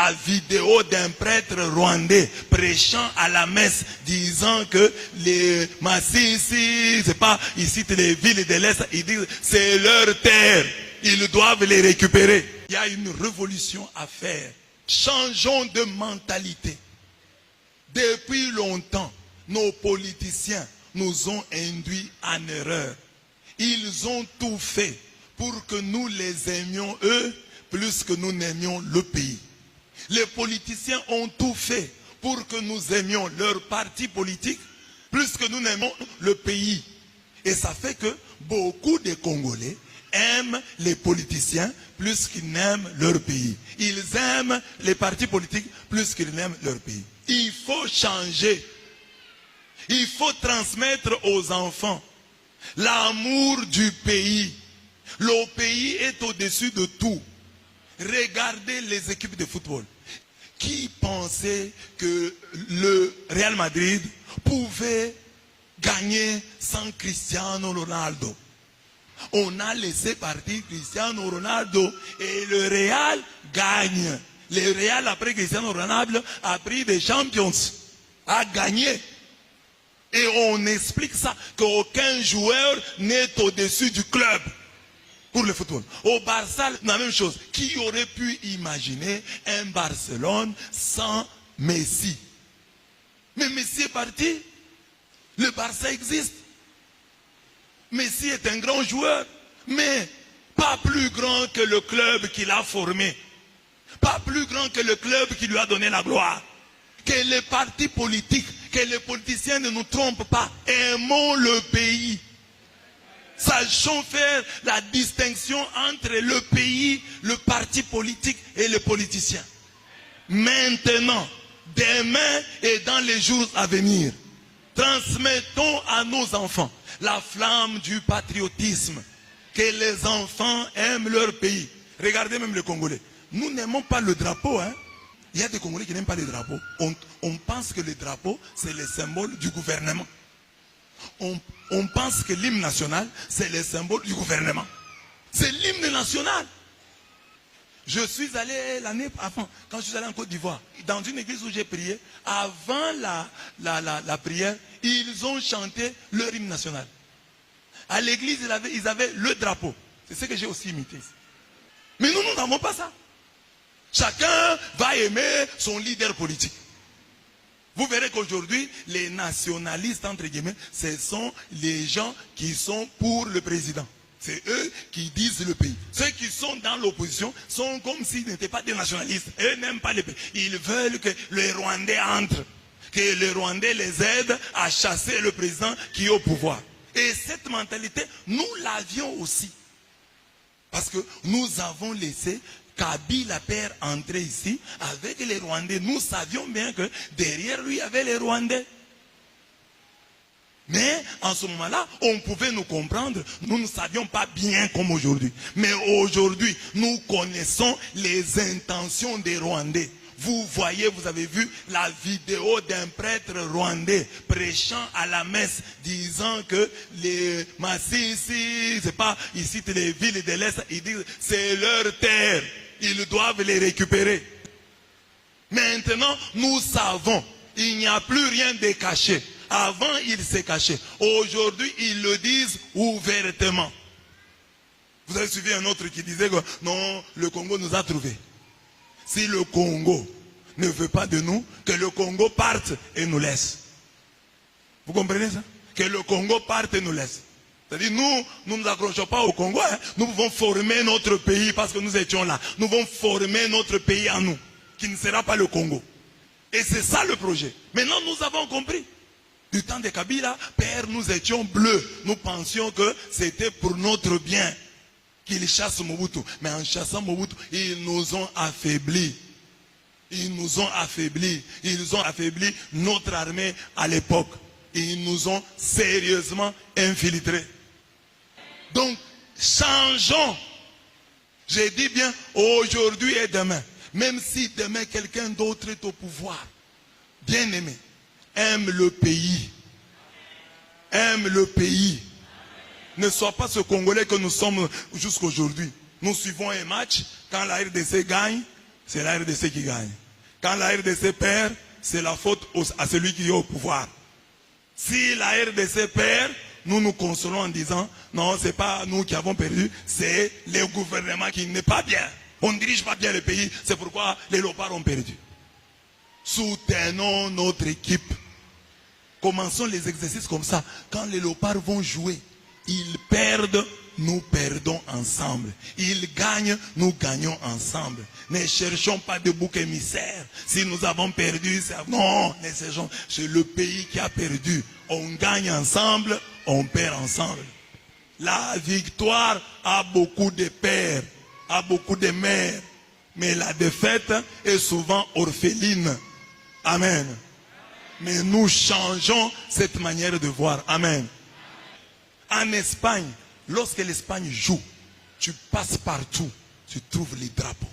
la vidéo d'un prêtre rwandais prêchant à la messe, disant que les Massissi, c'est pas, ils citent les villes de l'Est, ils disent c'est leur terre, ils doivent les récupérer. Il y a une révolution à faire. Changeons de mentalité. Depuis longtemps, nos politiciens nous ont induits en erreur. Ils ont tout fait pour que nous les aimions eux, plus que nous n'aimions le pays. Les politiciens ont tout fait pour que nous aimions leur parti politique, plus que nous n'aimons le pays. Et ça fait que beaucoup de Congolais aiment les politiciens plus qu'ils n'aiment leur pays. Ils aiment les partis politiques plus qu'ils n'aiment leur pays. Il faut changer. Il faut transmettre aux enfants l'amour du pays. Le pays est au-dessus de tout. Regardez les équipes de football. Qui pensait que le Real Madrid pouvait gagner sans Cristiano Ronaldo? On a laissé partir Cristiano Ronaldo et le Real gagne. Le Real, après Cristiano Ronaldo, a pris des champions, a gagné. Et on explique ça, qu'aucun joueur n'est au-dessus du club pour le football. Au Barça, la même chose. Qui aurait pu imaginer un Barcelone sans Messi? Mais Messi est parti. Le Barça existe. Messi est un grand joueur, mais pas plus grand que le club qu'il a formé. Pas plus grand que le club qui lui a donné la gloire. Que les partis politiques, que les politiciens ne nous trompent pas. Aimons le pays. Sachons faire la distinction entre le pays, le parti politique et les politiciens. Maintenant, demain et dans les jours à venir, transmettons à nos enfants la flamme du patriotisme. Que les enfants aiment leur pays. Regardez même les Congolais. Nous n'aimons pas le drapeau, hein. Il y a des Congolais qui n'aiment pas le drapeau. On pense que le drapeau, c'est le symbole du gouvernement. On pense que l'hymne national, c'est le symbole du gouvernement. C'est l'hymne national. Je suis allé l'année avant, quand je suis allé en Côte d'Ivoire, dans une église où j'ai prié, avant la prière, ils ont chanté leur hymne national. À l'église, ils avaient le drapeau. C'est ce que j'ai aussi imité ici. Mais nous n'avons pas ça. Chacun va aimer son leader politique. Vous verrez qu'aujourd'hui, les nationalistes, entre guillemets, ce sont les gens qui sont pour le président. C'est eux qui disent le pays. Ceux qui sont dans l'opposition sont comme s'ils n'étaient pas des nationalistes. Eux n'aiment pas le pays. Ils veulent que les Rwandais entrent. Que les Rwandais les aident à chasser le président qui est au pouvoir. Et cette mentalité, nous l'avions aussi. Parce que nous avons laissé Kabila père entrer ici avec les Rwandais. Nous savions bien que derrière lui, il y avait les Rwandais. Mais en ce moment-là, on pouvait nous comprendre. Nous ne savions pas bien comme aujourd'hui. Mais aujourd'hui, nous connaissons les intentions des Rwandais. Vous voyez, vous avez vu la vidéo d'un prêtre rwandais prêchant à la messe, disant que les Massissi, c'est pas, ils citent les villes de l'Est, ils disent c'est leur terre, ils doivent les récupérer. Maintenant, nous savons, il n'y a plus rien de caché. Avant, ils se cachaient. Aujourd'hui, ils le disent ouvertement. Vous avez suivi un autre qui disait que non, le Congo nous a trouvés. Si le Congo ne veut pas de nous, que le Congo parte et nous laisse. Vous comprenez ça? Que le Congo parte et nous laisse. C'est-à-dire, nous ne nous accrochons pas au Congo. Hein. Nous pouvons former notre pays parce que nous étions là. Nous pouvons former notre pays à nous, qui ne sera pas le Congo. Et c'est ça le projet. Maintenant, nous avons compris. Du temps de Kabila, père, nous étions bleus. Nous pensions que c'était pour notre bien qu'ils chassent Mobutu. Mais en chassant Mobutu, ils nous ont affaiblis. Ils nous ont affaiblis. Ils ont affaibli notre armée à l'époque. Ils nous ont sérieusement infiltrés. Donc, changeons. J'ai dit bien aujourd'hui et demain. Même si demain quelqu'un d'autre est au pouvoir. Bien aimé. Aime le pays. Aime le pays. Ne sois pas ce Congolais que nous sommes jusqu'aujourd'hui. Nous suivons un match. Quand la RDC gagne, c'est la RDC qui gagne. Quand la RDC perd, c'est la faute à celui qui est au pouvoir. Si la RDC perd, nous nous consolons en disant, non, c'est pas nous qui avons perdu, c'est le gouvernement qui n'est pas bien. On ne dirige pas bien le pays, c'est pourquoi les léopards ont perdu. Soutenons notre équipe. Commençons les exercices comme ça. Quand les léopards vont jouer, ils perdent, nous perdons ensemble. Ils gagnent, nous gagnons ensemble. Ne cherchons pas de bouc émissaire. Si nous avons perdu, non, c'est le pays qui a perdu. On gagne ensemble, on perd ensemble. La victoire a beaucoup de pères, a beaucoup de mères. Mais la défaite est souvent orpheline. Amen. Mais nous changeons cette manière de voir. Amen. En Espagne, lorsque l'Espagne joue, tu passes partout, tu trouves les drapeaux.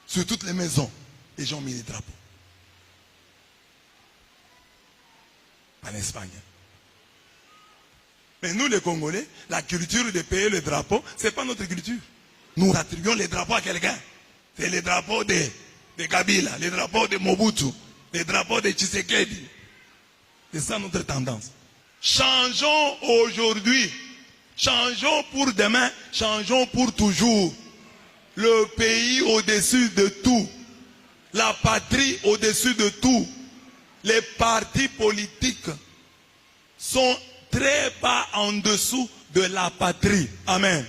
Sur toutes les maisons, les gens ont mis les drapeaux. En Espagne. Mais nous, les Congolais, la culture de payer le drapeau, ce n'est pas notre culture. Nous attribuons les drapeaux à quelqu'un. C'est les drapeaux de Kabila, les drapeaux de Mobutu, les drapeaux de Tshisekedi. C'est ça notre tendance. Changeons aujourd'hui. Changeons pour demain. Changeons pour toujours. Le pays au-dessus de tout. La patrie au-dessus de tout. Les partis politiques sont très bas en dessous de la patrie. Amen.